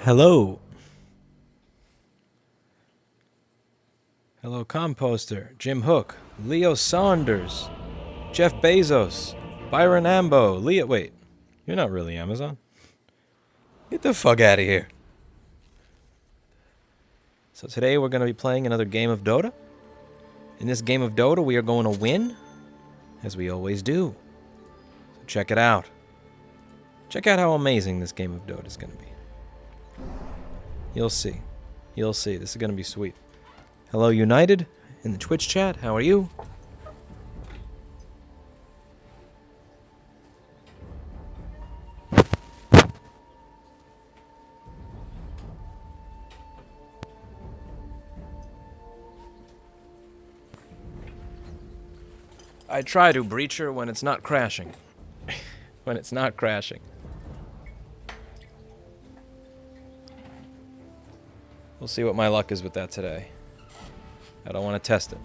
Hello. Hello, Composter, Jim Hook, Leo Saunders, Jeff Bezos, Byron Ambo, Leo. Wait, you're not really Amazon. Get the fuck out of here. So today we're going to be playing another game of Dota. In this game of Dota, we are going to win, as we always do. So check it out. Check out how amazing this game of Dota is going to be. You'll see. You'll see. This is going to be sweet. Hello, United, in the Twitch chat. How are you? I try to breacher when it's not crashing. When it's not crashing. We'll see what my luck is with that today. I don't want to test it.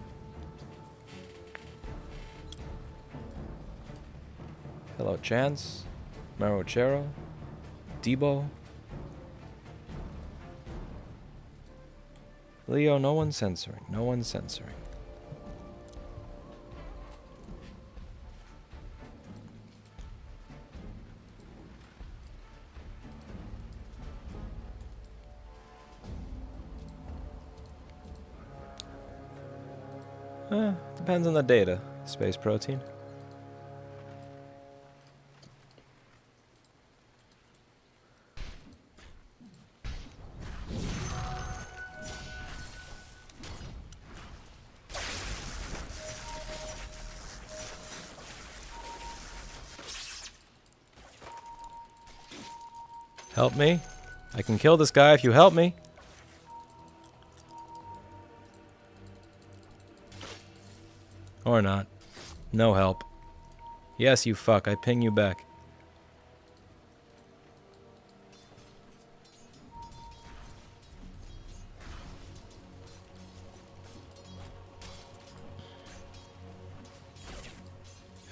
Hello, Chance, Marochero, Debo. Leo, no one's censoring. No one's censoring. Depends on the data, Space Protein. Help me. I can kill this guy if you help me. Or not. No help. Yes, you fuck. I ping you back.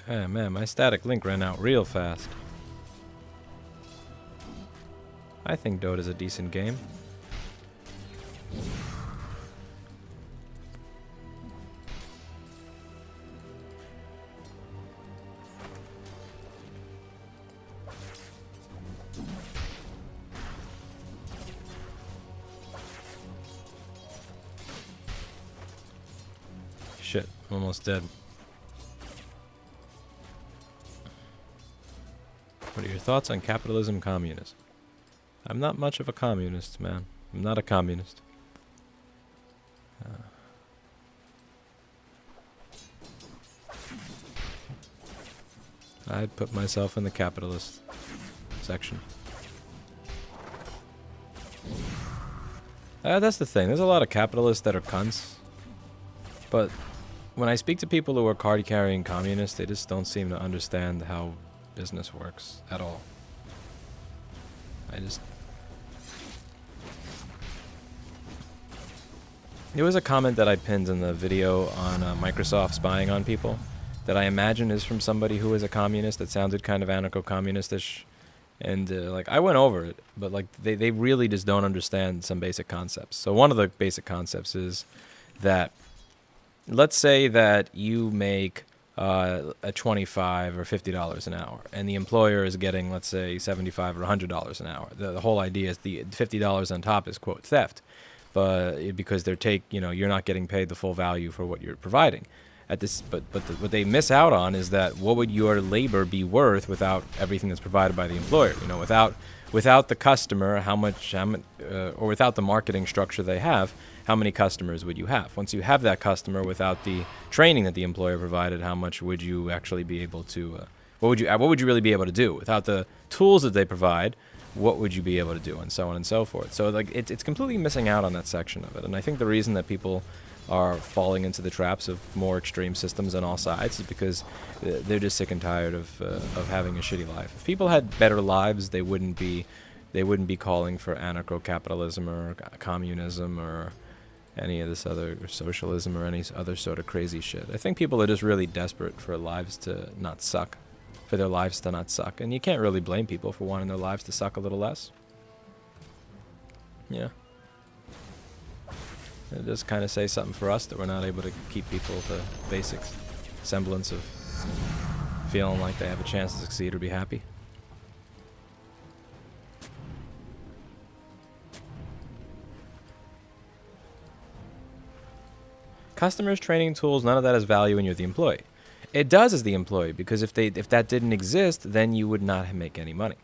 Ah, man, my static link ran out real fast. I think Dota's a decent game. Shit, I'm almost dead. What are your thoughts on capitalism, communism? I'm not much of a communist, man. I'm not a communist. I'd put myself in the capitalist section. That's the thing. There's a lot of capitalists that are cunts. But when I speak to people who are card-carrying communists, they just don't seem to understand how business works at all. There was a comment that I pinned in the video on Microsoft spying on people that I imagine is from somebody who is a communist that sounded kind of anarcho-communist-ish. And like I went over it, but like they really just don't understand some basic concepts. So one of the basic concepts is that let's say that you make a $25 or $50 an hour, and the employer is getting, let's say, $75 or $100 an hour. The whole idea is the $50 on top is, quote, theft, but because you're not getting paid the full value for what you're providing. What they miss out on is that what would your labor be worth without everything that's provided by the employer? You know, without the customer, or without the marketing structure they have, how many customers would you have? Once you have that customer, without the training that the employer provided, how much would you actually be able to? What would you really be able to do without the tools that they provide? What would you be able to do, and so on and so forth? So like it's completely missing out on that section of it, and I think the reason that people are falling into the traps of more extreme systems on all sides is because they're just sick and tired of having a shitty life. If people had better lives, they wouldn't be calling for anarcho-capitalism or communism or any of this other socialism or any other sort of crazy shit. I think people are just really desperate for lives to not suck, for their lives to not suck, and you can't really blame people for wanting their lives to suck a little less. you know, it does kind of say something for us that we're not able to keep people to basic semblance of feeling like they have a chance to succeed or be happy. Customers, training tools, none of that has value when you're the employee. It does as the employee, because if that didn't exist, then you would not make any money.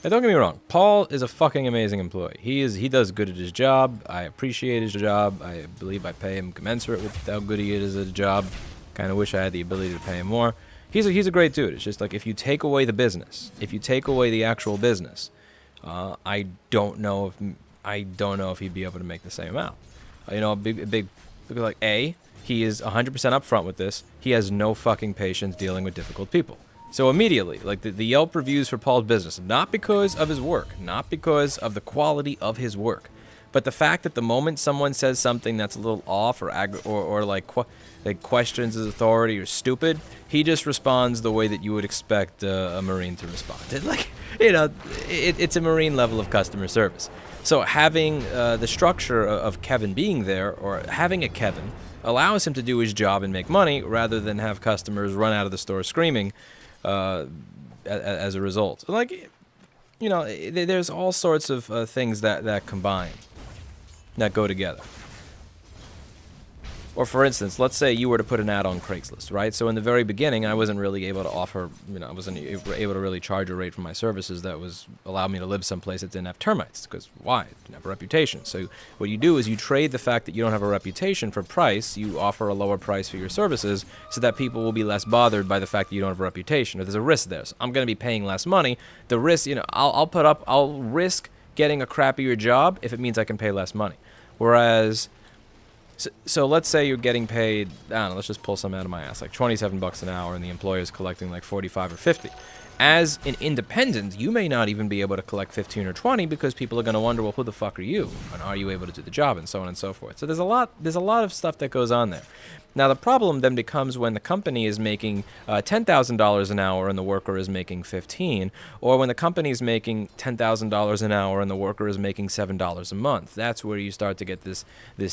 Now, don't get me wrong, Paul is a fucking amazing employee. He does good at his job. I appreciate his job. I believe I pay him commensurate with how good he is at a job. Kind of wish I had the ability to pay him more. He's a great dude. It's just like, if you take away the business, if you take away the actual business, I don't know if he'd be able to make the same amount. You know, like, A, he is 100% upfront with this. He has no fucking patience dealing with difficult people. So immediately, like, the Yelp reviews for Paul's business, not because of his work, not because of the quality of his work, but the fact that the moment someone says something that's a little off or like questions his authority or stupid, he just responds the way that you would expect a Marine to respond. Like, you know, it's a Marine level of customer service. So having the structure of Kevin being there, or having a Kevin, allows him to do his job and make money rather than have customers run out of the store screaming as a result. Like, you know, there's all sorts of things that combine, that go together. Or for instance, let's say you were to put an ad on Craigslist, right? So in the very beginning, I wasn't really able to offer, you know, I wasn't able to really charge a rate for my services that was allowed me to live someplace that didn't have termites. Because why? It didn't have a reputation. So what you do is you trade the fact that you don't have a reputation for price. You offer a lower price for your services so that people will be less bothered by the fact that you don't have a reputation. Or there's a risk there. So I'm going to be paying less money. The risk, you know, I'll risk getting a crappier job if it means I can pay less money. Whereas, so let's say you're getting paid, I don't know, let's just pull something out of my ass, like $27 an hour, and the employer is collecting like 45 or 50. As an independent, you may not even be able to collect 15 or 20 because people are going to wonder, well, who the fuck are you? And are you able to do the job? And so on and so forth. So there's a lot of stuff that goes on there. Now, the problem then becomes when the company is making $10,000 an hour and the worker is making 15, or when the company is making $10,000 an hour and the worker is making $7 a month. That's where you start to get this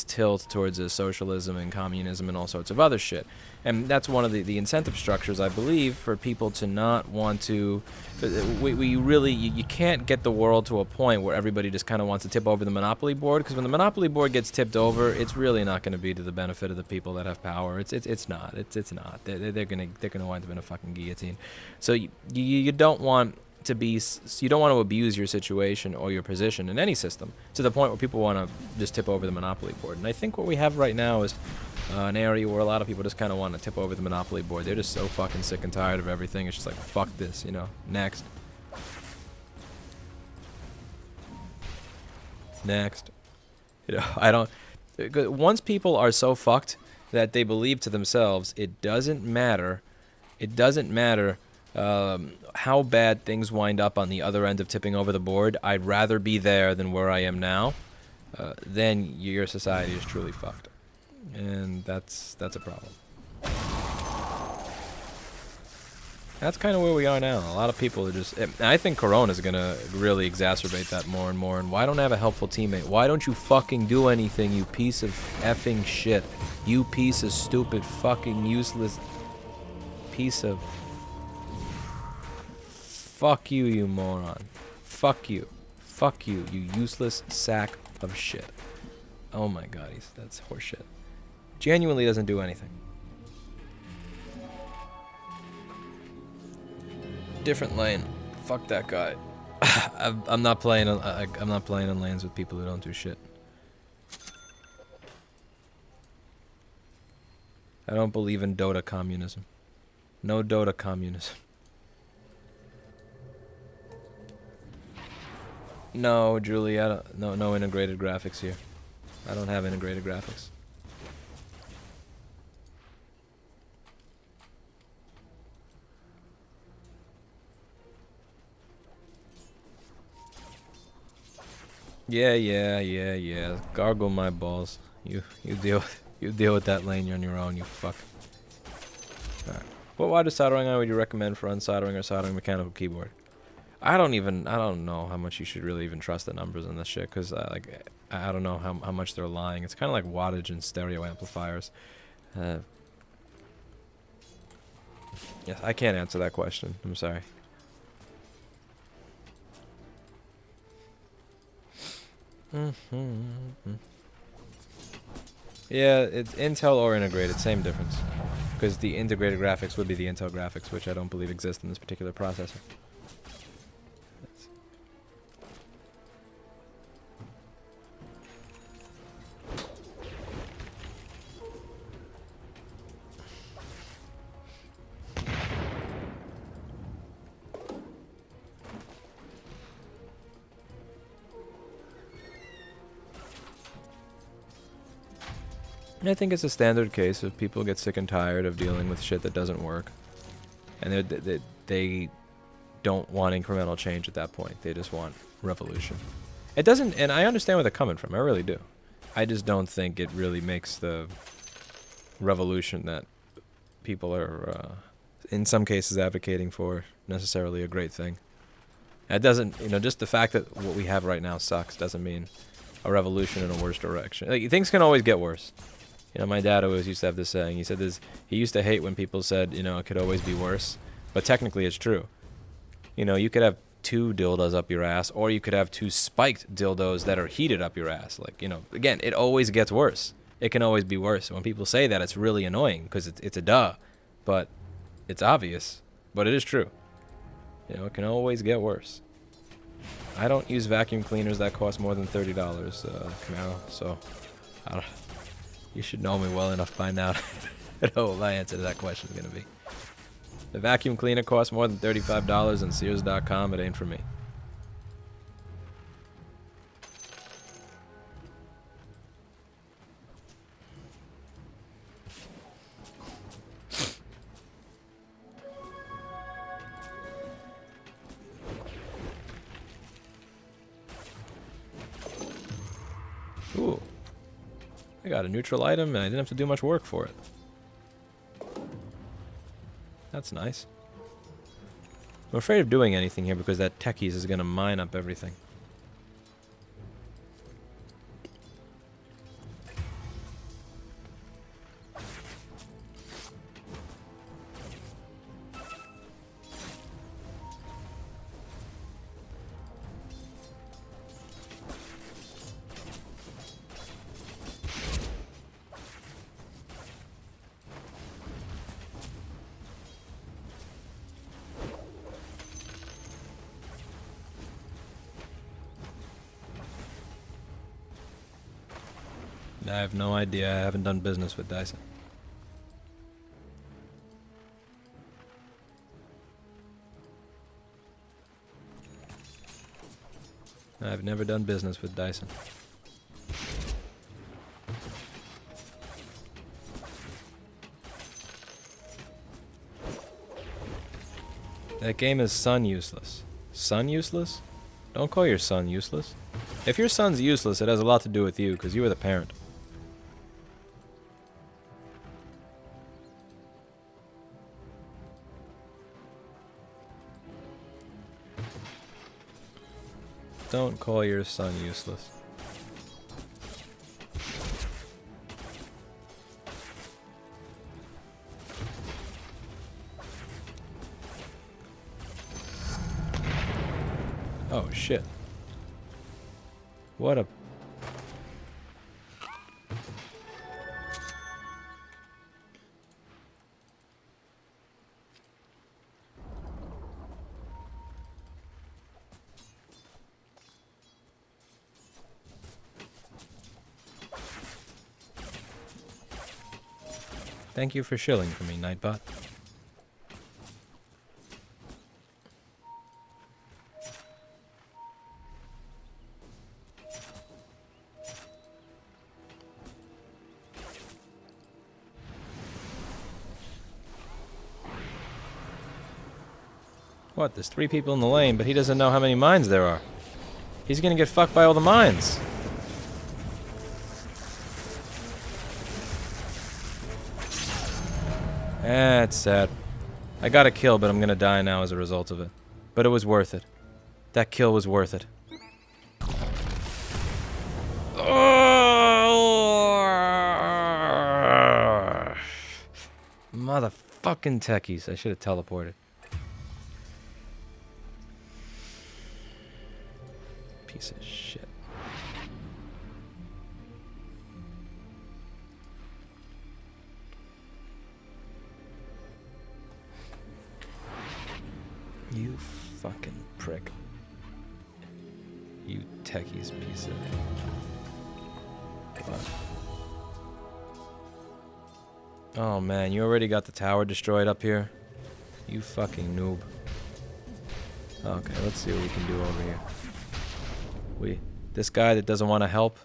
tilt towards socialism and communism and all sorts of other shit. And that's one of the incentive structures, I believe, for people to not want to. You can't get the world to a point where everybody just kind of wants to tip over the monopoly board, because when the monopoly board gets tipped over, it's really not going to be to the benefit of the people that have power. It's not. They're gonna wind up in a fucking guillotine. So you don't want to abuse your situation or your position in any system to the point where people want to just tip over the monopoly board. And I think what we have right now is an area where a lot of people just kind of want to tip over the monopoly board. They're just so fucking sick and tired of everything. It's just like, fuck this, you know, next. You know, once people are so fucked that they believe to themselves, it doesn't matter how bad things wind up on the other end of tipping over the board. I'd rather be there than where I am now. Then your society is truly fucked. And that's a problem. That's kind of where we are now. A lot of people are just... I think Corona is going to really exacerbate that more and more. And why don't I have a helpful teammate? Why don't you fucking do anything, you piece of effing shit? You piece of stupid, fucking useless piece of... Fuck you, you moron. Fuck you. Fuck you, you useless sack of shit. Oh my god, that's horseshit. Genuinely doesn't do anything. Different lane. Fuck that guy. I'm not playing on lanes with people who don't do shit. I don't believe in Dota communism. No Dota communism. No, Julie, no integrated graphics here. I don't have integrated graphics. Yeah. Gargle my balls. You deal with that lane on your own, you fuck. Alright. What wireless soldering iron would you recommend for unsoldering or soldering mechanical keyboard? I don't know how much you should really even trust the numbers on this shit, because like I don't know how much they're lying. It's kind of like wattage and stereo amplifiers. Yes, I can't answer that question. I'm sorry. Yeah, it's Intel or integrated, same difference. Because the integrated graphics would be the Intel graphics, which I don't believe exist in this particular processor. I think it's a standard case of people get sick and tired of dealing with shit that doesn't work. And they don't want incremental change at that point. They just want revolution. It doesn't, and I understand where they're coming from. I really do. I just don't think it really makes the revolution that people are, in some cases, advocating for necessarily a great thing. It doesn't, just the fact that what we have right now sucks doesn't mean a revolution in a worse direction. Like, things can always get worse. My dad always used to have this saying. He said he used to hate when people said, it could always be worse. But technically it's true. You could have 2 dildos up your ass, or you could have 2 spiked dildos that are heated up your ass. Like, again, it always gets worse. It can always be worse. When people say that, it's really annoying because it's a duh. But it's obvious. But it is true. It can always get worse. I don't use vacuum cleaners that cost more than $30, Camaro. So, I don't. You should know me well enough by now to know what my answer to that question is going to be. The vacuum cleaner costs more than $35 on Sears.com. It ain't for me. Ooh. I got a neutral item and I didn't have to do much work for it. That's nice. I'm afraid of doing anything here because that techies is going to mine up everything. I have no idea. I haven't done business with Dyson. I've never done business with Dyson. That game is son useless. Son useless? Don't call your son useless. If your son's useless, it has a lot to do with you, because you are the parent. Don't call your son useless. Oh shit. What a... Thank you for shilling for me, Nightbot. What? There's 3 people in the lane, but he doesn't know how many mines there are. He's gonna get fucked by all the mines. That's sad. I got a kill, but I'm gonna die now as a result of it. But it was worth it. That kill was worth it. Oh! Motherfucking techies. I should have teleported. Piece of shit. You fucking prick. You techies piece of... What? Oh man, you already got the tower destroyed up here? You fucking noob. Okay, let's see what we can do over here. This guy that doesn't want to help.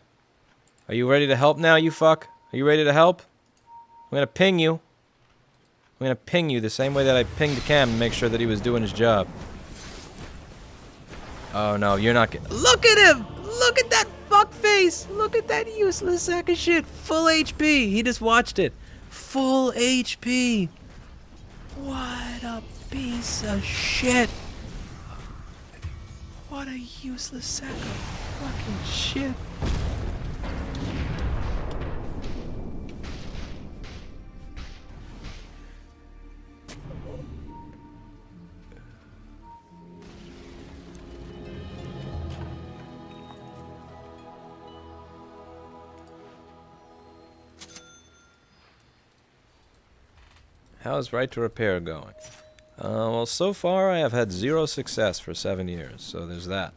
Are you ready to help now, you fuck? Are you ready to help? I'm gonna ping you. I'm gonna ping you the same way that I pinged Cam to make sure that he was doing his job. Oh no, you're not getting... Look at him! Look at that fuck face! Look at that useless sack of shit! Full HP! He just watched it. Full HP! What a piece of shit! What a useless sack of fucking shit! How's Right to Repair going? Well, so far I have had 0 success for 7 years, so there's that.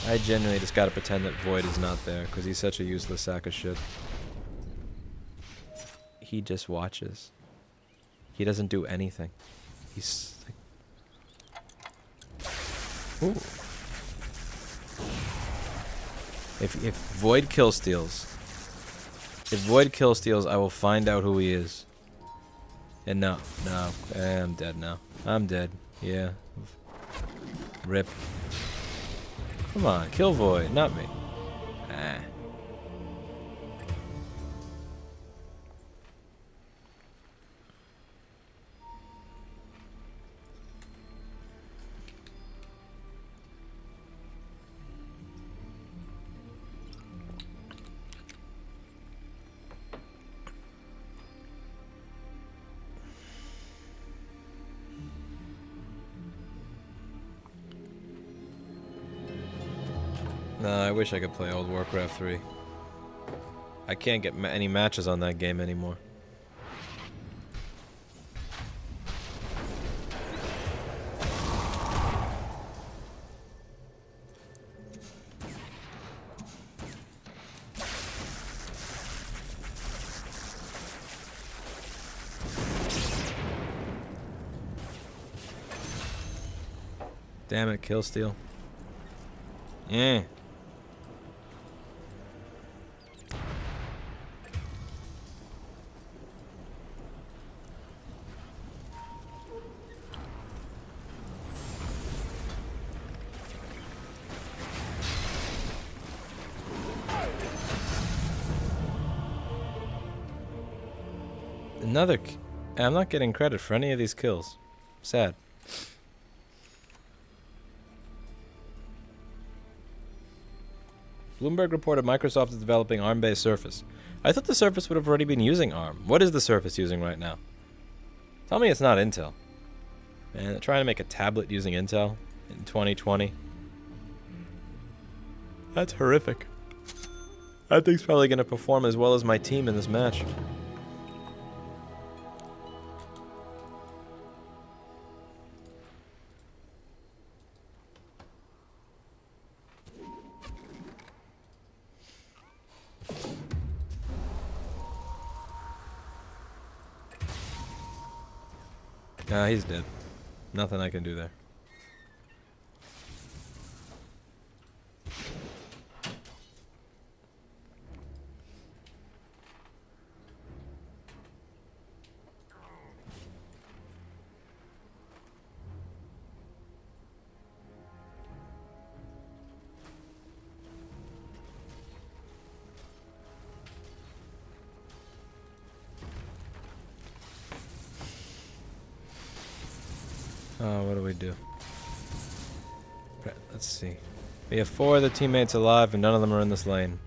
I genuinely just gotta pretend that Void is not there, because he's such a useless sack of shit. He just watches. He doesn't do anything. He's like... Ooh. If Void kill steals... If Void kill steals, I will find out who he is. And no, I'm dead now. I'm dead. Yeah. Rip. Come on, kill Void, not me. Ah. I wish I could play old Warcraft 3. I can't get any matches on that game anymore. Damn it, Killsteal. Yeah. I'm not getting credit for any of these kills. Sad. Bloomberg reported Microsoft is developing ARM-based Surface. I thought the Surface would have already been using ARM. What is the Surface using right now? Tell me it's not Intel. Man, they're trying to make a tablet using Intel in 2020. That's horrific. That thing's probably going to perform as well as my team in this match. Nah, he's dead. Nothing I can do there. What do we do? Let's see. We have 4 of the teammates alive, and none of them are in this lane.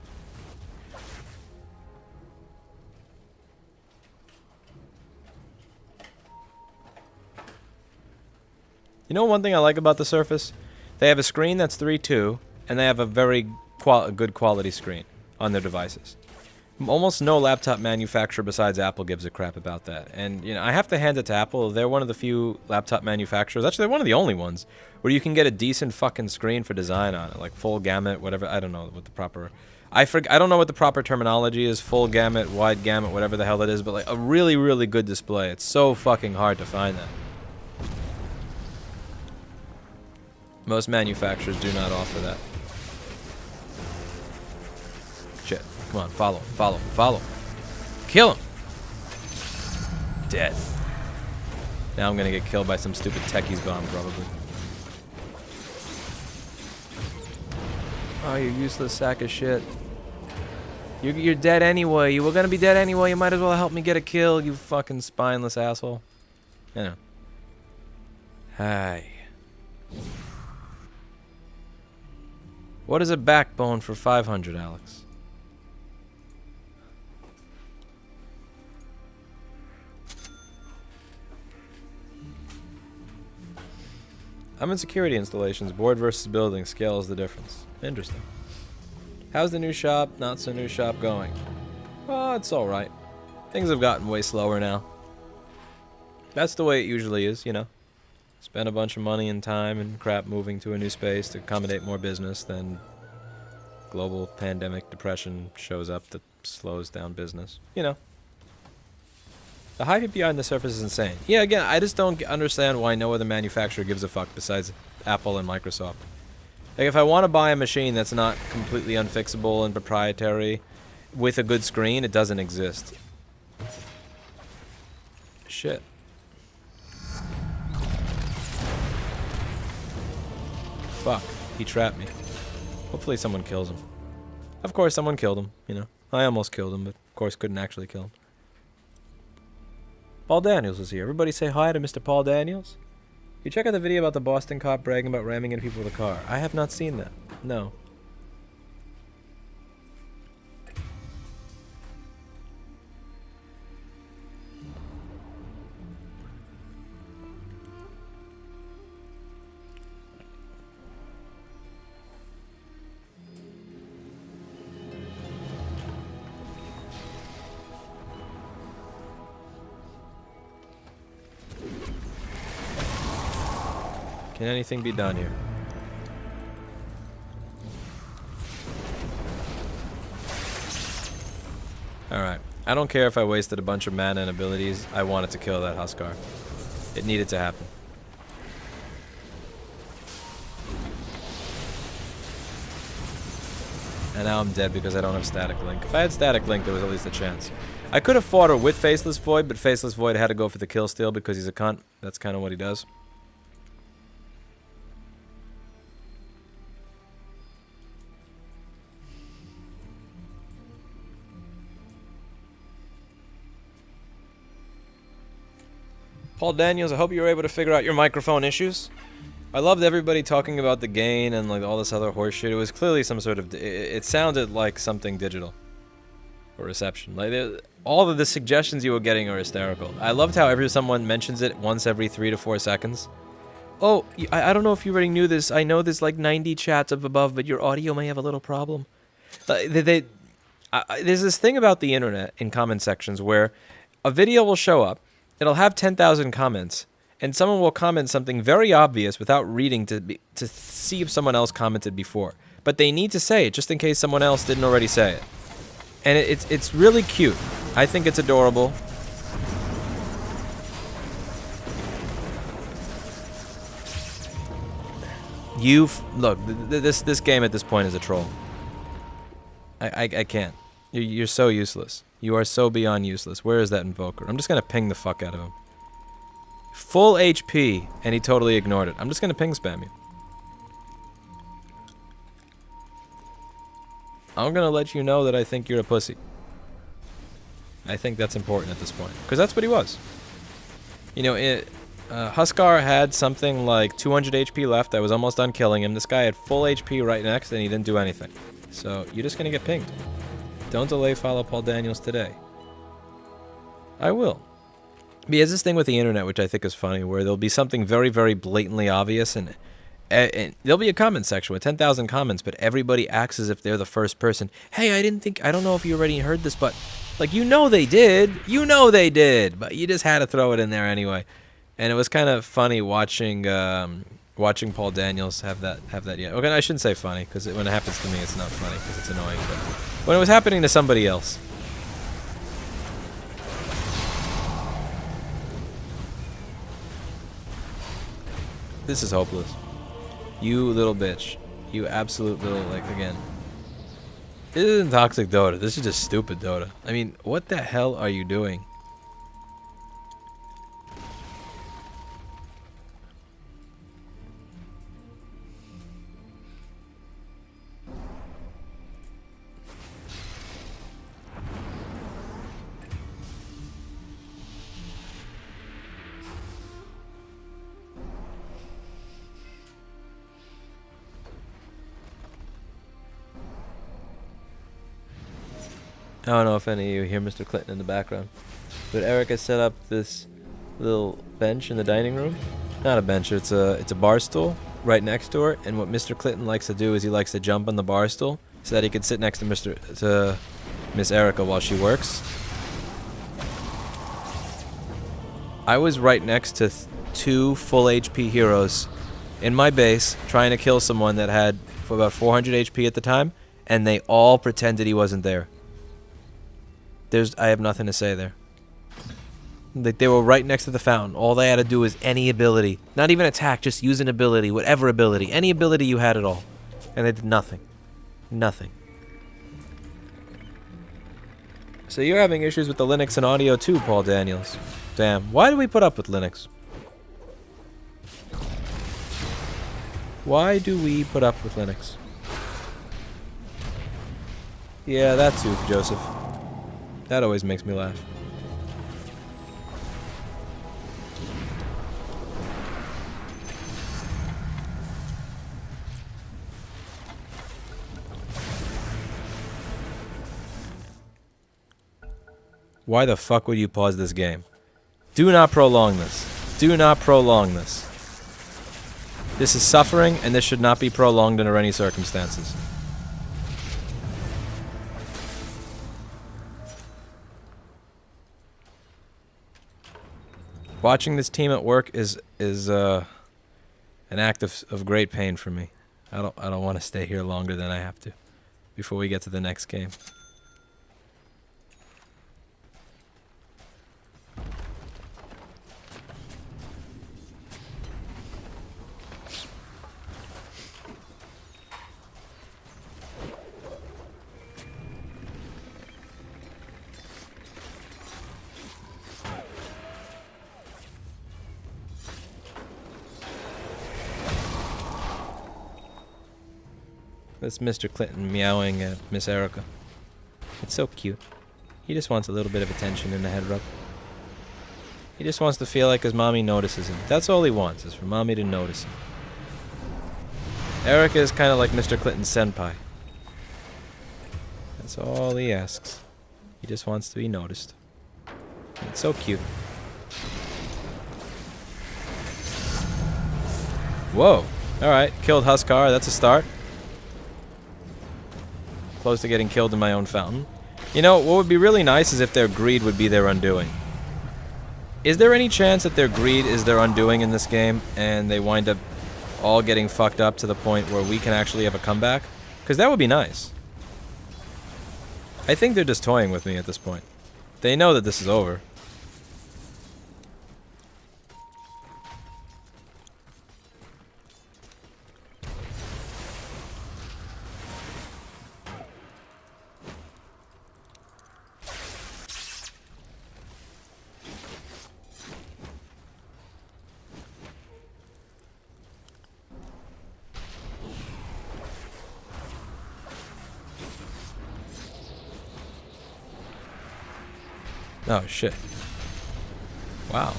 You know one thing I like about the Surface? They have a screen that's 3.2, and they have a very good quality screen on their devices. Almost no laptop manufacturer besides Apple gives a crap about that. And, you know, I have to hand it to Apple. They're one of the few laptop manufacturers, actually they're one of the only ones, where you can get a decent fucking screen for design on it. Like full gamut, whatever, I don't know what the proper... I don't know what the proper terminology is, full gamut, wide gamut, whatever the hell it is, but like a really, really good display. It's so fucking hard to find that. Most manufacturers do not offer that. Shit. Come on, follow him, follow him, follow him. Kill him! Dead. Now I'm gonna get killed by some stupid techies bomb, probably. Oh, you useless sack of shit. You're dead anyway. You were gonna be dead anyway. You might as well help me get a kill, you fucking spineless asshole. You know. Hi. What is a backbone for 500, Alex? I'm in security installations. Board versus building. Scale is the difference. Interesting. How's the new shop, not so new shop going? Oh, it's alright. Things have gotten way slower now. That's the way it usually is, you know. Spend a bunch of money and time and crap moving to a new space to accommodate more business, then global pandemic depression shows up that slows down business. You know. The hype behind the Surface is insane. Yeah, again, I just don't understand why no other manufacturer gives a fuck besides Apple and Microsoft. Like, if I want to buy a machine that's not completely unfixable and proprietary with a good screen, it doesn't exist. Shit. Fuck. He trapped me. Hopefully someone kills him. Of course, someone killed him, you know. I almost killed him, but of course couldn't actually kill him. Paul Daniels is here. Everybody say hi to Mr. Paul Daniels. You check out the video about the Boston cop bragging about ramming into people with a car. I have not seen that. No. Can anything be done here? Alright. I don't care if I wasted a bunch of mana and abilities. I wanted to kill that Huskar. It needed to happen. And now I'm dead because I don't have Static Link. If I had Static Link, there was at least a chance. I could have fought her with Faceless Void, but Faceless Void had to go for the kill steal because he's a cunt. That's kind of what he does. Paul Daniels, I hope you were able to figure out your microphone issues. I loved everybody talking about the gain and like all this other horseshit. It was clearly some sort of... It sounded like something digital. Or reception. Like all of the suggestions you were getting are hysterical. I loved how someone mentions it once every 3 to 4 seconds. Oh, I don't know if you already knew this. I know there's like 90 chats up above, but your audio may have a little problem. There's this thing about the internet in comment sections where a video will show up. It'll have 10,000 comments, and someone will comment something very obvious without reading to see if someone else commented before. But they need to say it just in case someone else didn't already say it. And it's really cute. I think it's adorable. Look, this game at this point is a troll. I can't. You're so useless. You are so beyond useless. Where is that invoker? I'm just gonna ping the fuck out of him. Full HP, and he totally ignored it. I'm just gonna ping spam you. I'm gonna let you know that I think you're a pussy. I think that's important at this point. Because that's what he was. You know, Huskar had something like 200 HP left. I was almost done killing him. This guy had full HP right next, and he didn't do anything. So you're just gonna get pinged. Don't delay. Follow Paul Daniels today. I will. He has this thing with the internet, which I think is funny, where there'll be something very, very blatantly obvious, and there'll be a comment section with 10,000 comments, but everybody acts as if they're the first person. Hey, I don't know if you already heard this, but like, you know they did, but you just had to throw it in there anyway. And it was kind of funny watching watching Paul Daniels have that. Yeah, okay, I shouldn't say funny, because when it happens to me, it's not funny because it's annoying. But when it was happening to somebody else. This is hopeless. You little bitch. You absolute little, like, again. This isn't toxic Dota. This is just stupid Dota. I mean, what the hell are you doing? I don't know if any of you hear Mr. Clinton in the background, but Eric has set up this little bench in the dining room. Not a bench, it's a bar stool right next to her, and what Mr. Clinton likes to do is he likes to jump on the bar stool so that he could sit next to Miss Erica while she works. I was right next to two full HP heroes in my base trying to kill someone that had about 400 HP at the time, and they all pretended he wasn't there. I have nothing to say there. Like, they were right next to the fountain. All they had to do was any ability. Not even attack, just use an ability. Whatever ability. Any ability you had at all. And they did nothing. Nothing. So you're having issues with the Linux and audio too, Paul Daniels. Damn. Why do we put up with Linux? Why do we put up with Linux? Yeah, that too, Joseph. That always makes me laugh. Why the fuck would you pause this game? Do not prolong this. Do not prolong this. This is suffering, and this should not be prolonged under any circumstances. Watching this team at work is an act of great pain for me. I don't want to stay here longer than I have to before we get to the next game. That's Mr. Clinton meowing at Miss Erica. It's so cute. He just wants a little bit of attention and a head rub. He just wants to feel like his mommy notices him. That's all he wants, is for mommy to notice him. Erica is kind of like Mr. Clinton's senpai. That's all he asks. He just wants to be noticed. It's so cute. Whoa. Alright, killed Huskar. That's a start. Close to getting killed in my own fountain. You know, what would be really nice is if their greed would be their undoing. Is there any chance that their greed is their undoing in this game, and they wind up all getting fucked up to the point where we can actually have a comeback? Because that would be nice. I think they're just toying with me at this point. They know that this is over. Oh, shit. Wow.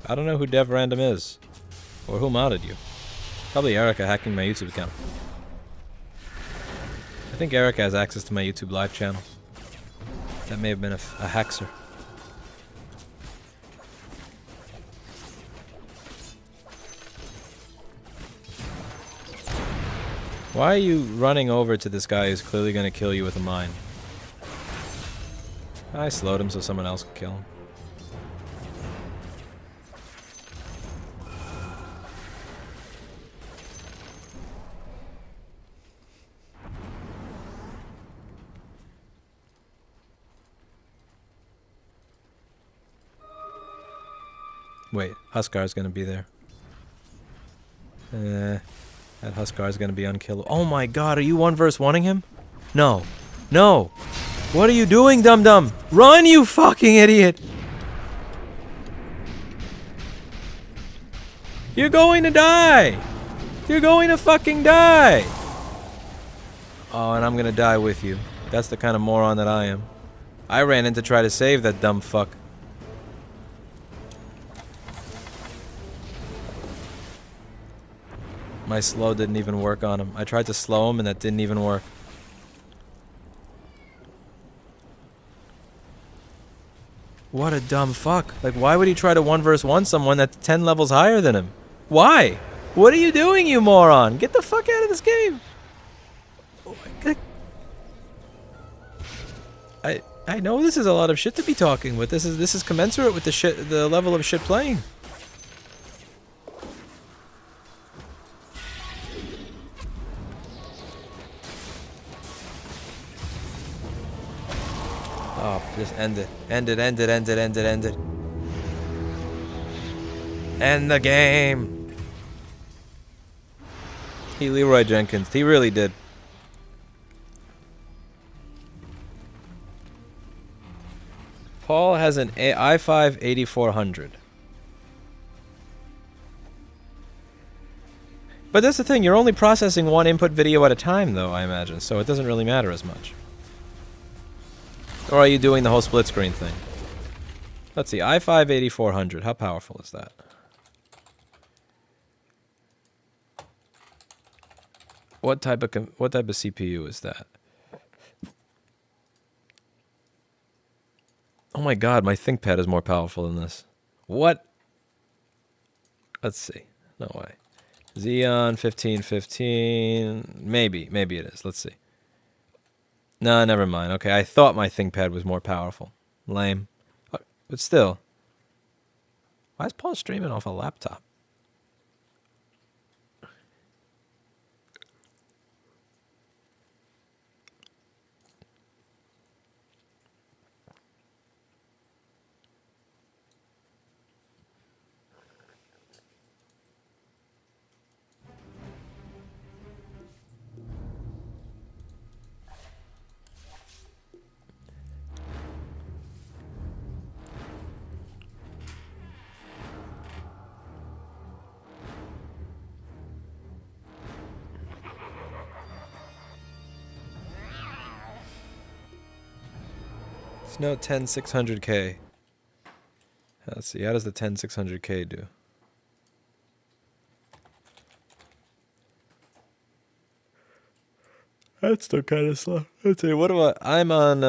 I don't know who Dev Random is. Or who modded you. Probably Erica hacking my YouTube account. I think Erica has access to my YouTube live channel. That may have been a hackser. Why are you running over to this guy who's clearly going to kill you with a mine? I slowed him so someone else could kill him. Wait, Huskar's gonna be there. That Huskar's gonna be unkillable. Oh my god, are you 1v1ing him? No. No! What are you doing, dum-dum? Run, you fucking idiot! You're going to die! You're going to fucking die! Oh, and I'm gonna die with you. That's the kind of moron that I am. I ran in to try to save that dumb fuck. My slow didn't even work on him. I tried to slow him and that didn't even work. What a dumb fuck. Like, why would he try to 1v1 someone that's 10 levels higher than him? Why? What are you doing, you moron? Get the fuck out of this game. Oh my god. I know this is a lot of shit to be talking with. This is commensurate with the level of shit playing. Oh, just end it. End it, end it, end it, end it, end it. End the game. He Leroy Jenkins. He really did. Paul has an i5 8400. But that's the thing, you're only processing one input video at a time though, I imagine, so it doesn't really matter as much. Or are you doing the whole split screen thing? Let's see, i5 8400, how powerful is that? What type of CPU is that? Oh my god, my ThinkPad is more powerful than this. What? Let's see. No way. Xeon 1515. Maybe it is. Let's see. No, never mind. Okay, I thought my ThinkPad was more powerful. Lame. But still. Why is Paul streaming off a laptop? Note 10600K. Let's see, how does the 10600K do? That's still kind of slow. Let's see, what do I'm on,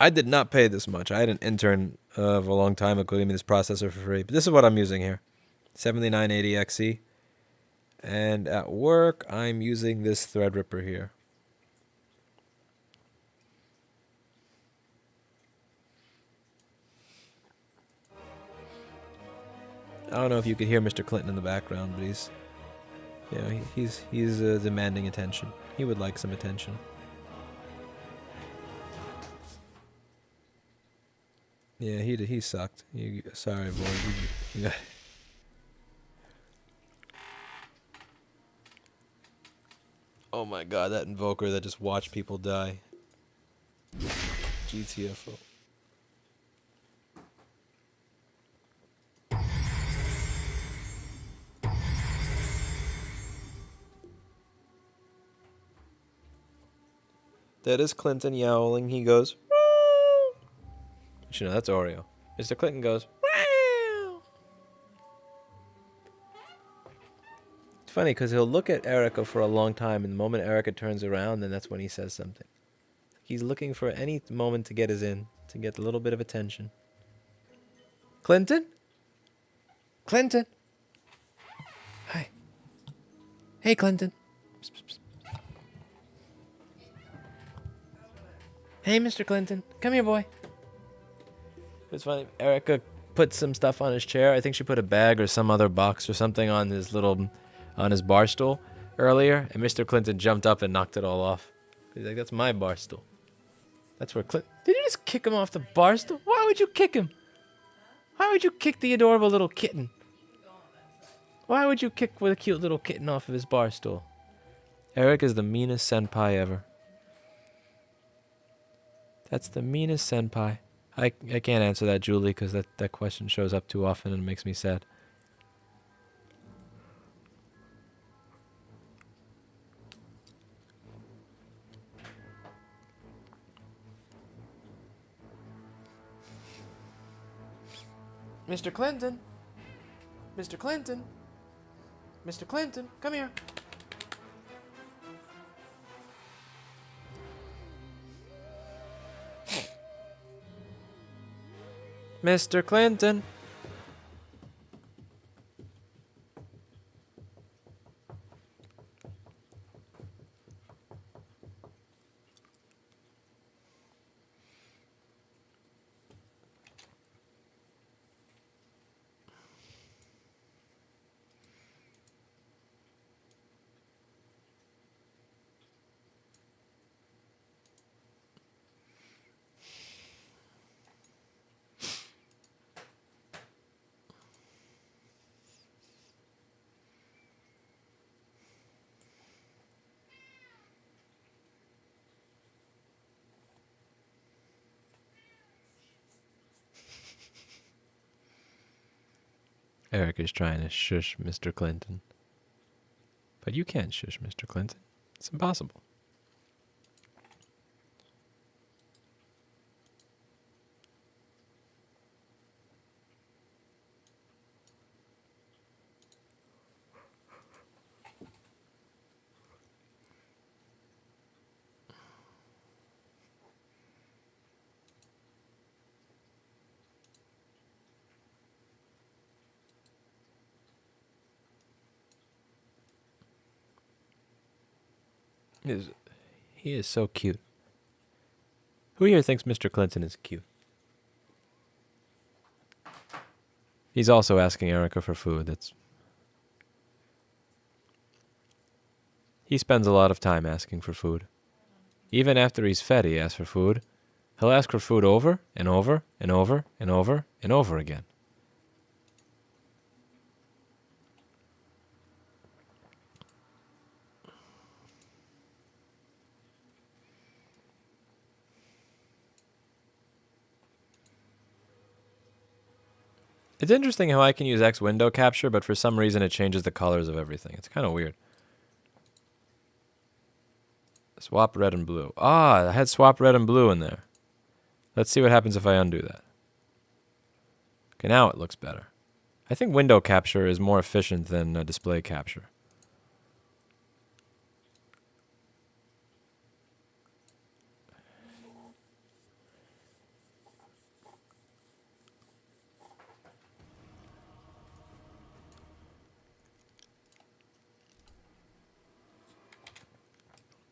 I did not pay this much. I had an intern of a long time ago giving me this processor for free. But this is what I'm using here. 7980XE. And at work, I'm using this Threadripper here. I don't know if you could hear Mr. Clinton in the background, but he's, you know, he's demanding attention. He would like some attention. Yeah, he sucked. Sorry, boy. You got. Oh my god, that invoker that just watched people die. GTFO. That is Clinton yowling. He goes, "Woo!" You know, that's Oreo. Mr. Clinton goes, wow. It's funny because he'll look at Erica for a long time, and the moment Erica turns around, then that's when he says something. He's looking for any moment to get us in, to get a little bit of attention. Clinton? Clinton? Hi. Hey, Clinton. Psst, psst, psst. Hey, Mr. Clinton. Come here, boy. It's funny. Erica put some stuff on his chair. I think she put a bag or some other box or something on his bar stool earlier, and Mr. Clinton jumped up and knocked it all off. He's like, that's my bar stool. That's where Clinton... Did you just kick him off the bar stool? Why would you kick him? Why would you kick the adorable little kitten? Why would you kick with a cute little kitten off of his bar stool? Eric is the meanest senpai ever. That's the meanest senpai. I can't answer that, Julie, because that question shows up too often and it makes me sad. Mr. Clinton. Mr. Clinton. Mr. Clinton, come here. Mr. Clinton. Eric is trying to shush Mr. Clinton. But you can't shush Mr. Clinton. It's impossible. He is so cute. Who here thinks Mr. Clinton is cute? He's also asking Erica for food. He spends a lot of time asking for food. Even after he's fed, he asks for food. He'll ask for food over and over and over and over and over again. It's interesting how I can use X window capture, but for some reason it changes the colors of everything. It's kind of weird. Swap red and blue. Ah, I had swap red and blue in there. Let's see what happens if I undo that. Okay, now it looks better. I think window capture is more efficient than display capture.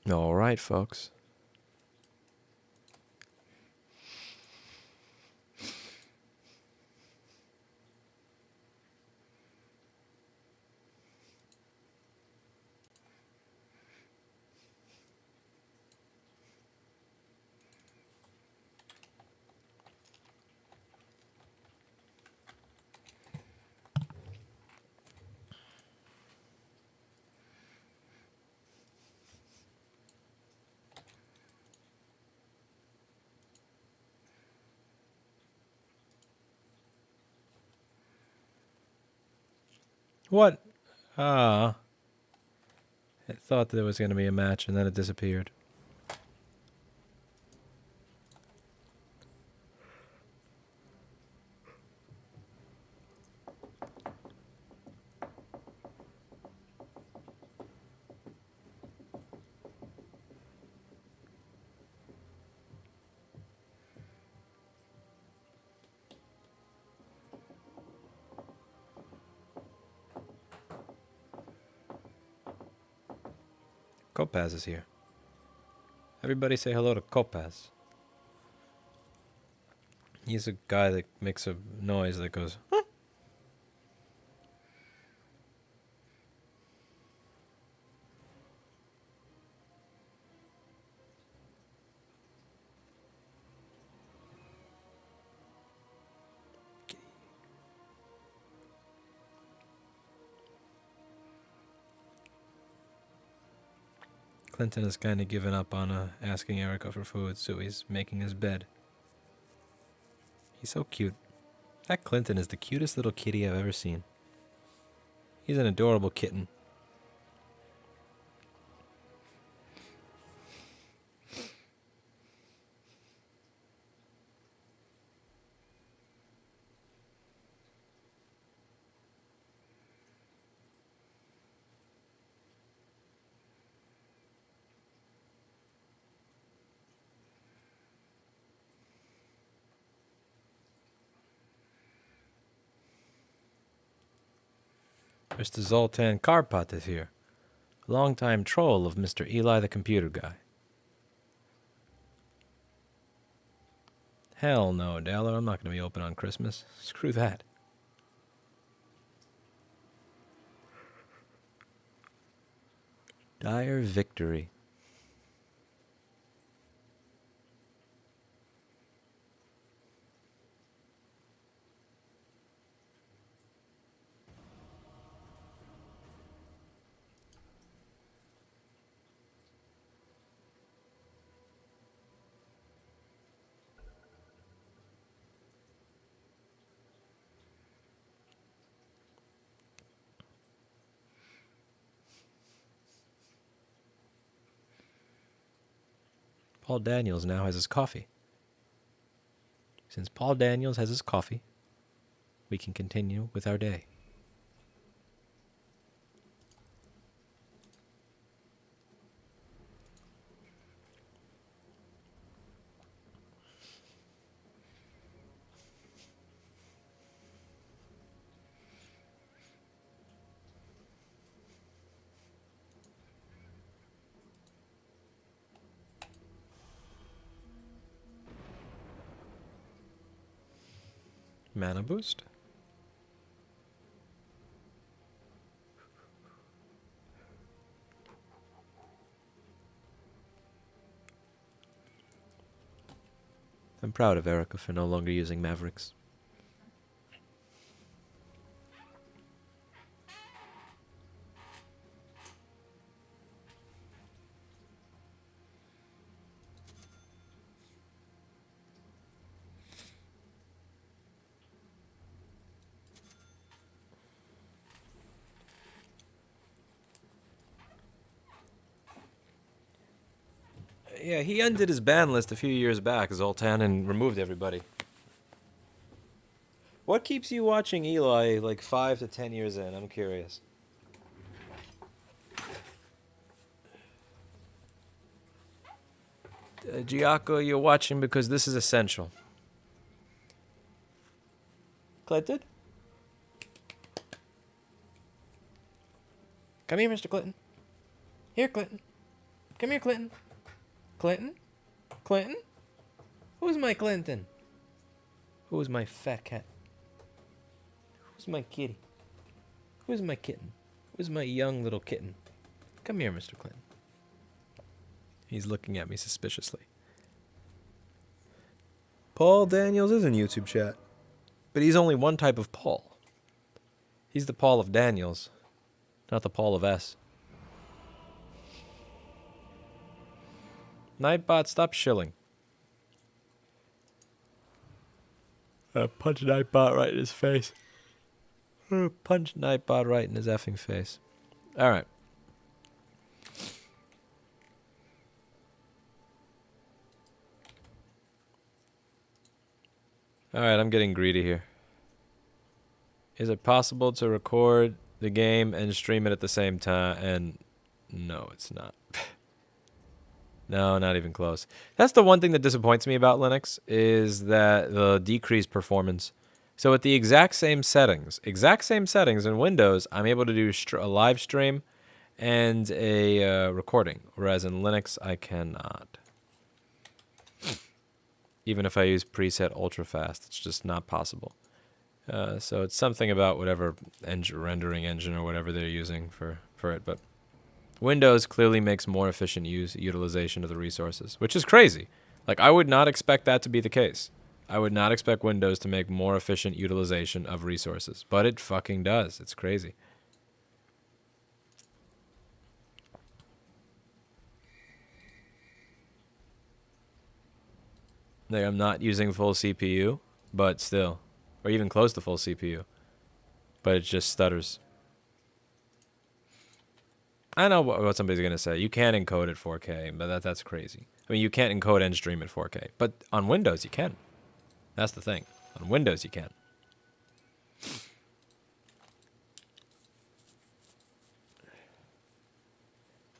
All right, folks. What? Ah. I thought there was going to be a match and then it disappeared. Kopaz is here. Everybody say hello to Kopaz. He's a guy that makes a noise that goes, huh? Clinton has kind of given up on asking Erica for food, so he's making his bed. He's so cute. That Clinton is the cutest little kitty I've ever seen. He's an adorable kitten. Mr. Zoltan Karpat is here. Longtime troll of Mr. Eli the computer guy. Hell no, Daller, I'm not going to be open on Christmas. Screw that. Dire victory. Paul Daniels now has his coffee. Since Paul Daniels has his coffee, we can continue with our day. Mana boost. I'm proud of Erica for no longer using Mavericks. Yeah, he undid his ban list a few years back, Zoltan, and removed everybody. What keeps you watching Eli like 5 to 10 years in? I'm curious. Giaco, you're watching because this is essential. Clinton? Come here, Mr. Clinton. Here, Clinton. Come here, Clinton. Clinton? Clinton? Who's my Clinton? Who's my fat cat? Who's my kitty? Who's my kitten? Who's my young little kitten? Come here, Mr. Clinton. He's looking at me suspiciously. Paul Daniels is in YouTube chat. But he's only one type of Paul. He's the Paul of Daniels, not the Paul of S. Nightbot, stop shilling. Punch Nightbot right in his face. Punch Nightbot right in his effing face. Alright. Alright, I'm getting greedy here. Is it possible to record the game and stream it at the same time? And no, it's not. No, not even close. That's the one thing that disappoints me about Linux, is that the decreased performance. So at the exact same settings in Windows, I'm able to do a live stream and a recording, whereas in Linux I cannot. Even if I use preset ultra fast, it's just not possible. So it's something about whatever rendering engine or whatever they're using for it. But Windows clearly makes more efficient utilization of the resources, which is crazy. Like, I would not expect that to be the case. I would not expect Windows to make more efficient utilization of resources, but it fucking does. It's crazy. Like, I'm not using full CPU, but still, or even close to full CPU, but it just stutters. I know what somebody's gonna say. You can encode at 4K, but that's crazy. I mean, you can't encode and stream at 4K, but on Windows you can. That's the thing. On Windows you can.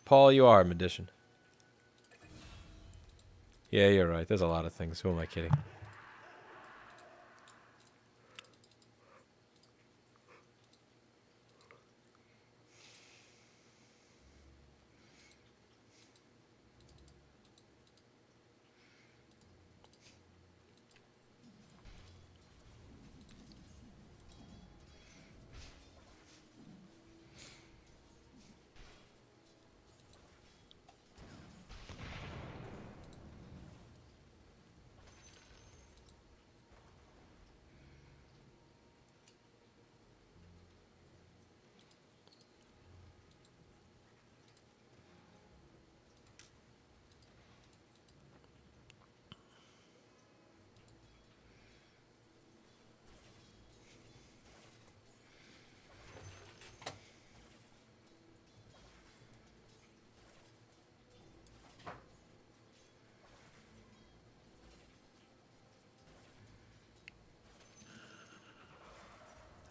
Paul, you are a magician. Yeah, you're right. There's a lot of things. Who am I kidding?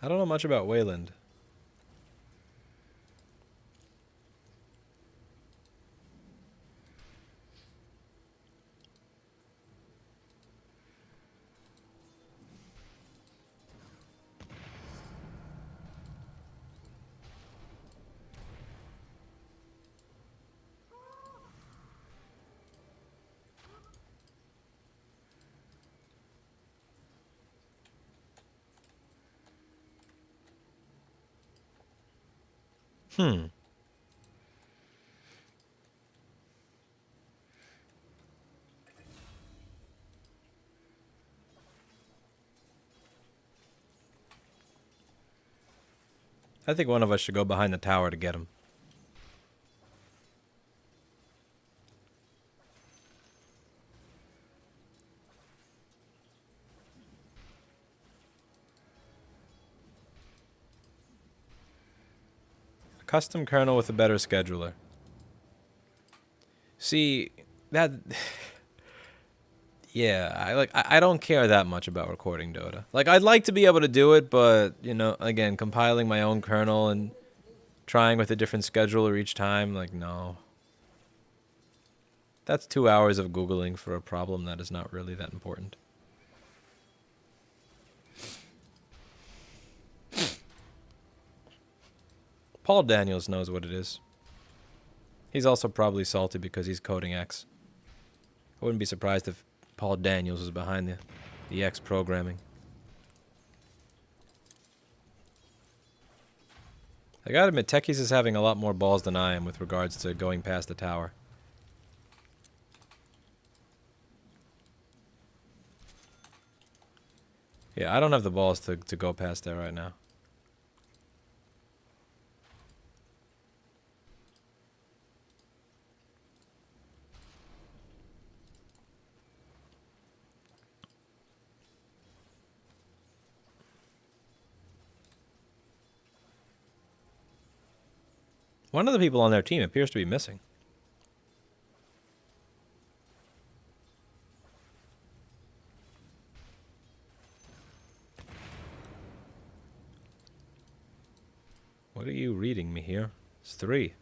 I don't know much about Wayland. Hmm. I think one of us should go behind the tower to get him. A custom kernel with a better scheduler. See, that... Yeah, I don't care that much about recording Dota. Like, I'd like to be able to do it, but, you know, again, compiling my own kernel and trying with a different scheduler each time, like, no. That's 2 hours of Googling for a problem that is not really that important. Paul Daniels knows what it is. He's also probably salty because he's coding X. I wouldn't be surprised if Paul Daniels was behind the X programming. I gotta admit, Techies is having a lot more balls than I am with regards to going past the tower. Yeah, I don't have the balls to go past there right now. One of the people on their team appears to be missing. What are you reading me here? It's 3.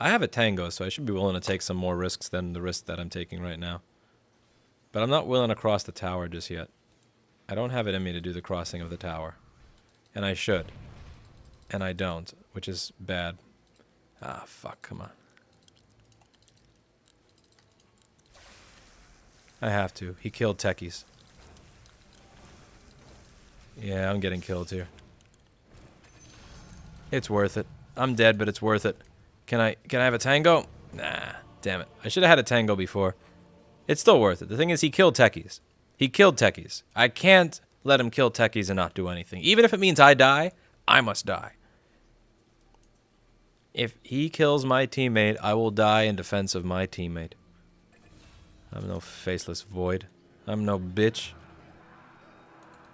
I have a Tango, so I should be willing to take some more risks than the risk that I'm taking right now. But I'm not willing to cross the tower just yet. I don't have it in me to do the crossing of the tower. And I should. And I don't, which is bad. Ah, fuck, come on. I have to. He killed techies. Yeah, I'm getting killed here. It's worth it. I'm dead, but it's worth it. Can I have a tango? Nah, damn it. I should have had a tango before. It's still worth it. The thing is, he killed techies. He killed techies. I can't let him kill techies and not do anything. Even if it means I die, I must die. If he kills my teammate, I will die in defense of my teammate. I'm no faceless void. I'm no bitch.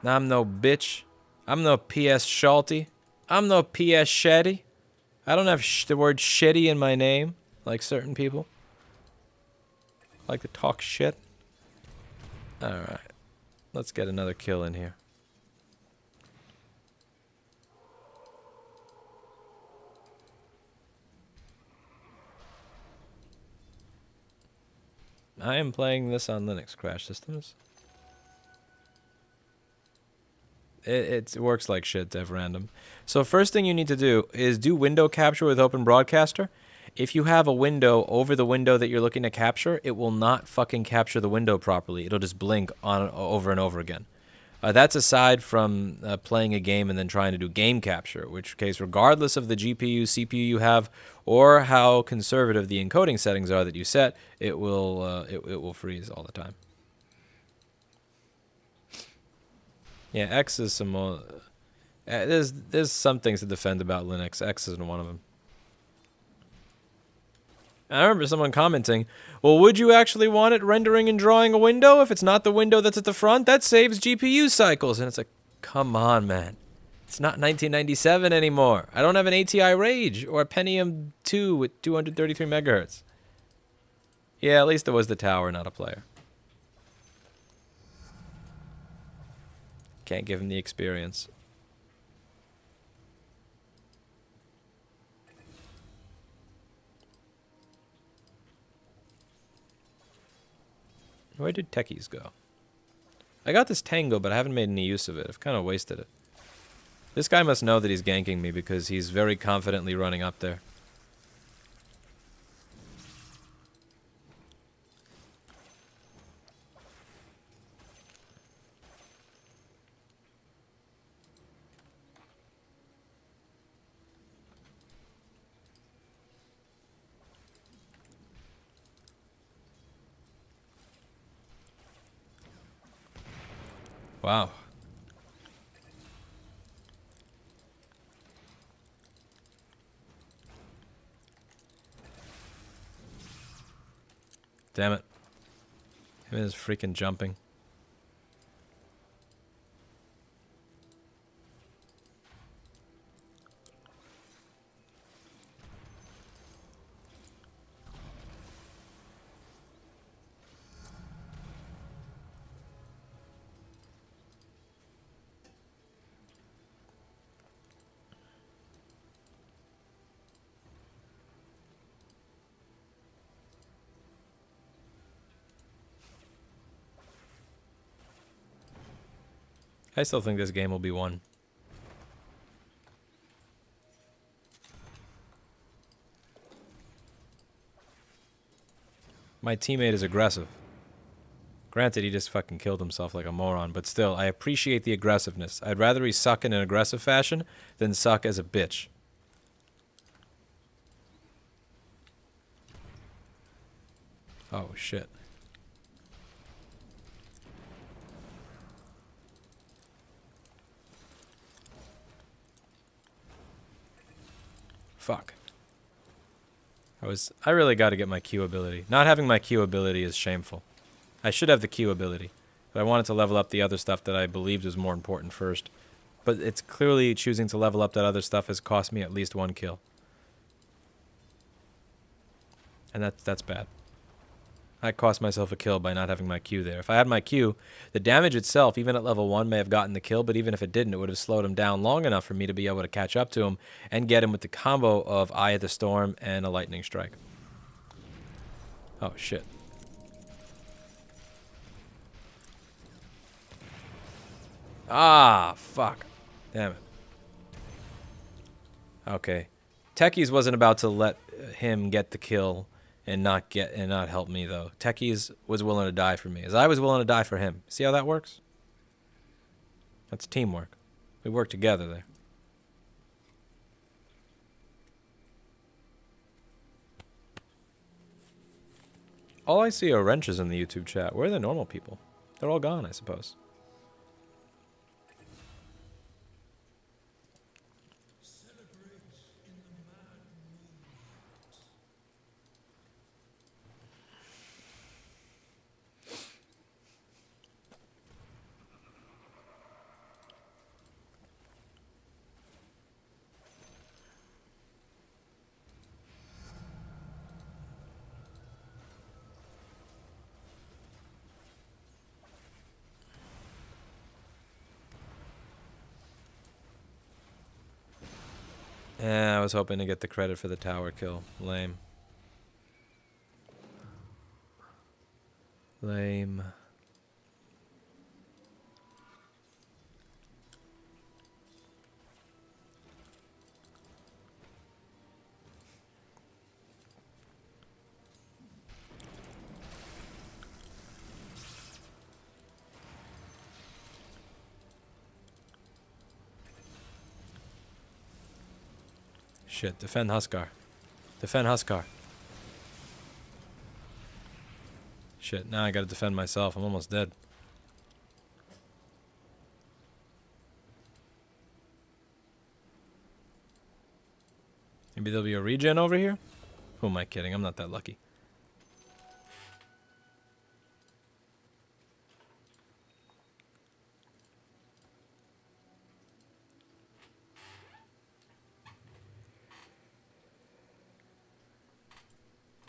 I'm no bitch. I'm no P.S. Schulte. I'm no P.S. Shetty. I don't have the word shitty in my name, like certain people. I like to talk shit. Alright. Let's get another kill in here. I am playing this on Linux Crash Systems. It works like shit, Dev Random. So first thing you need to do is do window capture with Open Broadcaster. If you have a window over the window that you're looking to capture, it will not fucking capture the window properly. It'll just blink on over and over again. That's aside from playing a game and then trying to do game capture, which case, regardless of the GPU, CPU you have, or how conservative the encoding settings are that you set, it will freeze all the time. Yeah, X is some more... there's some things to defend about Linux. X isn't one of them. I remember someone commenting, well, would you actually want it rendering and drawing a window if it's not the window that's at the front? That saves GPU cycles. And it's like, come on, man. It's not 1997 anymore. I don't have an ATI Rage or a Pentium 2 with 233 megahertz. Yeah, at least it was the tower, not a player. Can't give him the experience. Where did techies go? I got this tango, but I haven't made any use of it. I've kind of wasted it. This guy must know that he's ganking me because he's very confidently running up there. Wow. Damn it. Him and his freaking jumping. I still think this game will be won. My teammate is aggressive. Granted, he just fucking killed himself like a moron, but still, I appreciate the aggressiveness. I'd rather he suck in an aggressive fashion than suck as a bitch. Oh, shit. Fuck. I really got to get my Q ability. Not having my Q ability is shameful. I should have the Q ability, but I wanted to level up the other stuff that I believed was more important first. But it's clearly choosing to level up that other stuff has cost me at least 1 kill. And that's bad. I cost myself a kill by not having my Q there. If I had my Q, the damage itself, even at level 1, may have gotten the kill, but even if it didn't, it would have slowed him down long enough for me to be able to catch up to him and get him with the combo of Eye of the Storm and a Lightning Strike. Oh, shit. Ah, fuck. Damn it. Okay. Techies wasn't about to let him get the kill and not help me though. Techies was willing to die for me, as I was willing to die for him. See how that works? That's teamwork. We work together there. All I see are wrenches in the YouTube chat. Where are the normal people? They're all gone, I suppose. Yeah, I was hoping to get the credit for the tower kill. Lame. Lame. Shit, defend Huskar. Defend Huskar. Shit, now I gotta defend myself. I'm almost dead. Maybe there'll be a regen over here? Who am I kidding? I'm not that lucky.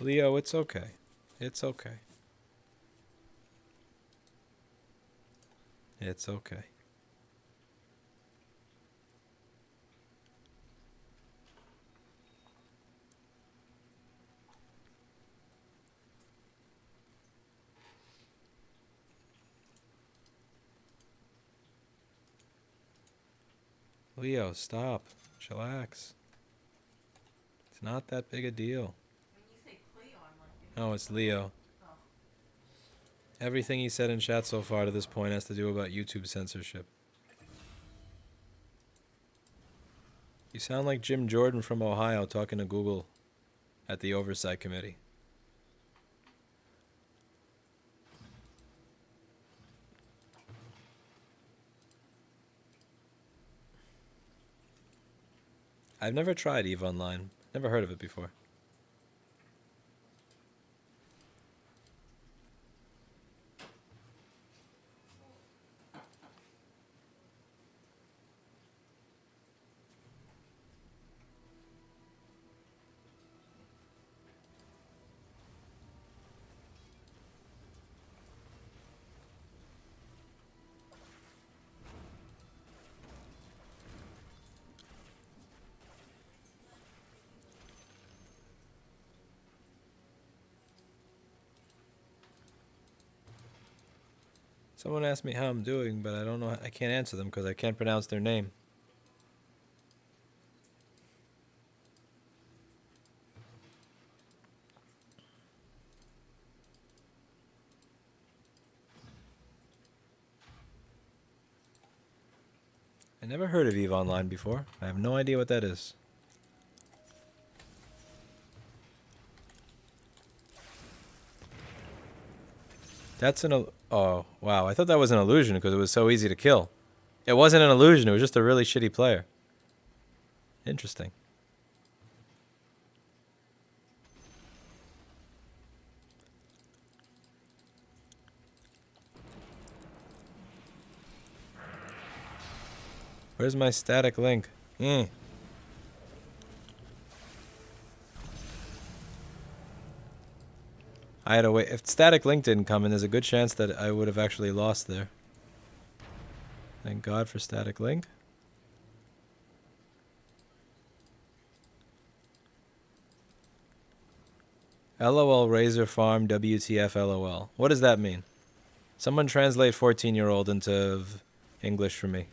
Leo, it's okay. It's okay. It's okay. Leo, stop. Chillax. It's not that big a deal. Oh, it's Leo. Everything he said in chat so far to this point has to do about YouTube censorship. You sound like Jim Jordan from Ohio talking to Google at the Oversight Committee. I've never tried EVE Online. Never heard of it before. Someone asked me how I'm doing, but I don't know. I can't answer them because I can't pronounce their name. I never heard of EVE Online before. I have no idea what that is. That's an... Oh, wow. I thought that was an illusion because it was so easy to kill. It wasn't an illusion. It was just a really shitty player. Interesting. Where's my static link? I had to wait. If static link didn't come in, there's a good chance that I would have actually lost there. Thank God for static link. LOL Razor Farm WTF LOL. What does that mean? Someone translate 14-year-old into English for me.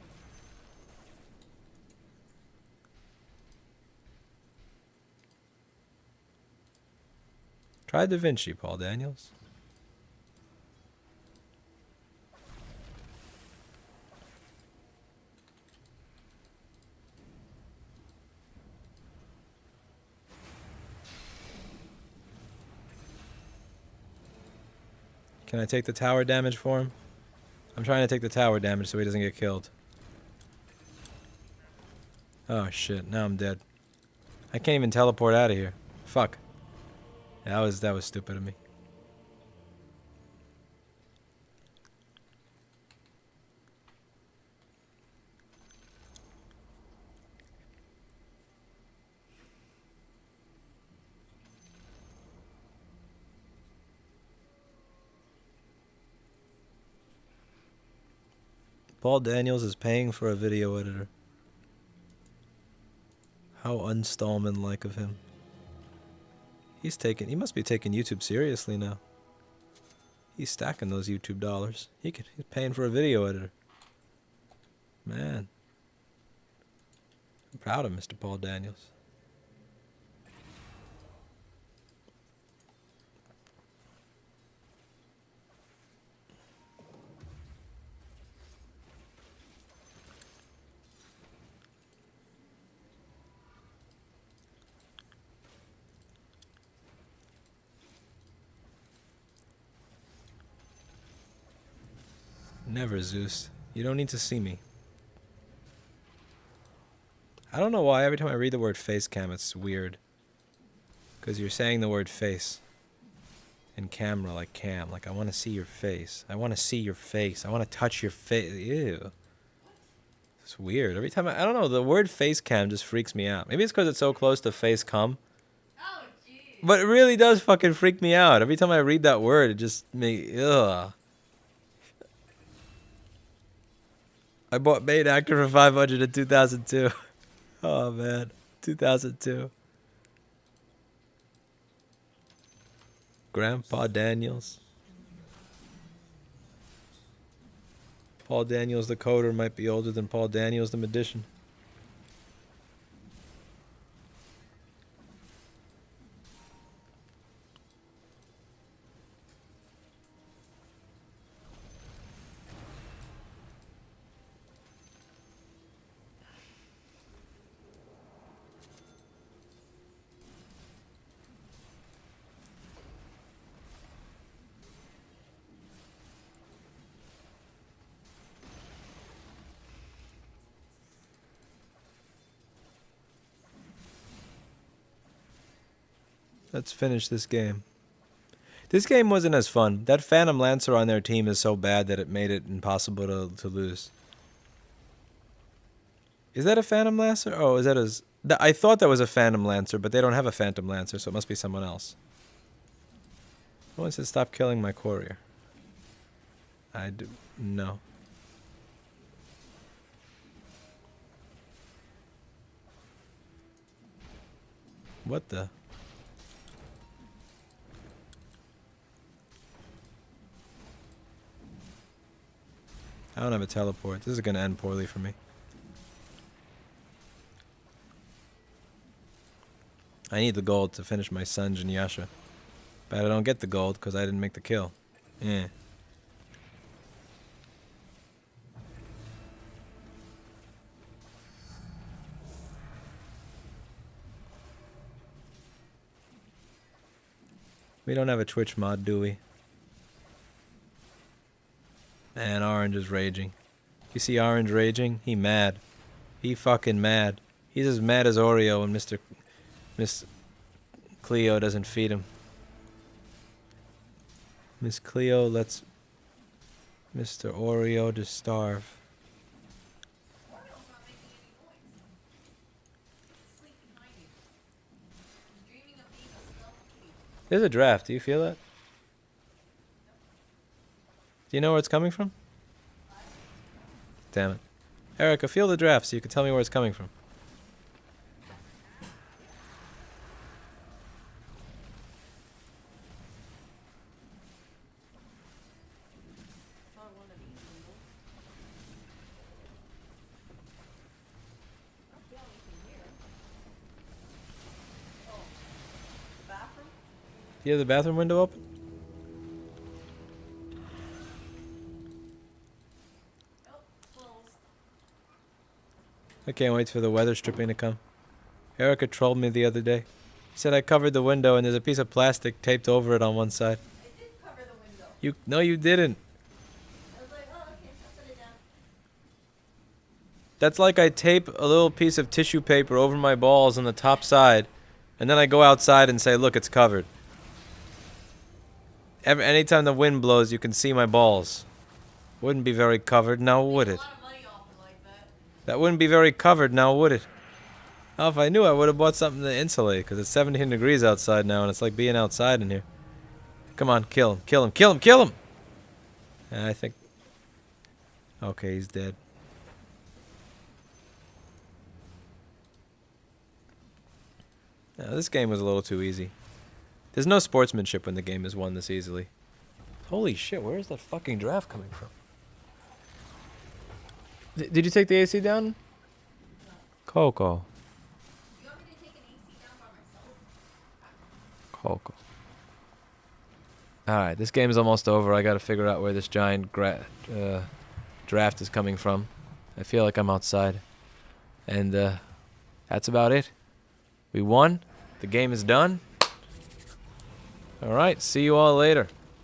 Try Da Vinci, Paul Daniels. Can I take the tower damage for him? I'm trying to take the tower damage so he doesn't get killed. Oh shit, now I'm dead. I can't even teleport out of here. Fuck. That was stupid of me. Paul Daniels is paying for a video editor. How unstallman-like of him. He must be taking YouTube seriously now. He's stacking those YouTube dollars. He's paying for a video editor. Man. I'm proud of Mr. Paul Daniels. Never, Zeus. You don't need to see me. I don't know why every time I read the word face cam, it's weird. Because you're saying the word face. And camera, like cam. Like, I want to see your face. I want to see your face. I want to touch your face. Ew. It's weird. Every time I don't know, the word face cam just freaks me out. Maybe it's because it's so close to face cum. Oh, jeez. But it really does fucking freak me out. Every time I read that word, it just ugh. I bought Main Actor for 500 in 2002. Oh man, 2002. Grandpa Daniels. Paul Daniels the coder might be older than Paul Daniels the magician. Let's finish this game. This game wasn't as fun. That Phantom Lancer on their team is so bad that it made it impossible to lose. Is that a Phantom Lancer? Oh, is that I thought that was a Phantom Lancer, but they don't have a Phantom Lancer, so it must be someone else. No one said stop killing my courier. I do. No. What the? I don't have a teleport. This is going to end poorly for me. I need the gold to finish my Sunj and Yasha. But I don't get the gold because I didn't make the kill. Eh. We don't have a Twitch mod, do we? Man, Orange is raging. You see Orange raging? He mad. He fucking mad. He's as mad as Oreo when Miss Cleo doesn't feed him. Miss Cleo lets Mr. Oreo just starve. Oriole's not making any noise. He's asleep behind you. He's dreaming of being a stealth kitty. There's a draft. Do you feel that? Do you know where it's coming from? Damn it. Erica, feel the draft so you can tell me where it's coming from. Probably one of these symbols. Do you have the bathroom window open? Nope, closed. I can't wait for the weather stripping to come. Erica trolled me the other day. He said I covered the window and there's a piece of plastic taped over it on one side. I did cover the window. No, you didn't. I was like, oh, okay, I'll put it down. That's like I tape a little piece of tissue paper over my balls on the top side, and then I go outside and say, look, it's covered. Anytime the wind blows, you can see my balls. Wouldn't be very covered, now would Make it? a lot of money off it like that. That wouldn't be very covered, now would it? Oh, if I knew, I would have bought something to insulate, because it's 17 degrees outside now, and it's like being outside in here. Come on, kill him, kill him, kill him, kill him! I think... Okay, he's dead. This game was a little too easy. There's no sportsmanship when the game is won this easily. Holy shit, where is that fucking draft coming from? Did you take the AC down? Coco. You want me to take an AC down by myself? Coco. Alright, this game is almost over. I gotta figure out where this giant draft is coming from. I feel like I'm outside. And that's about it. We won. The game is done. Alright, see you all later.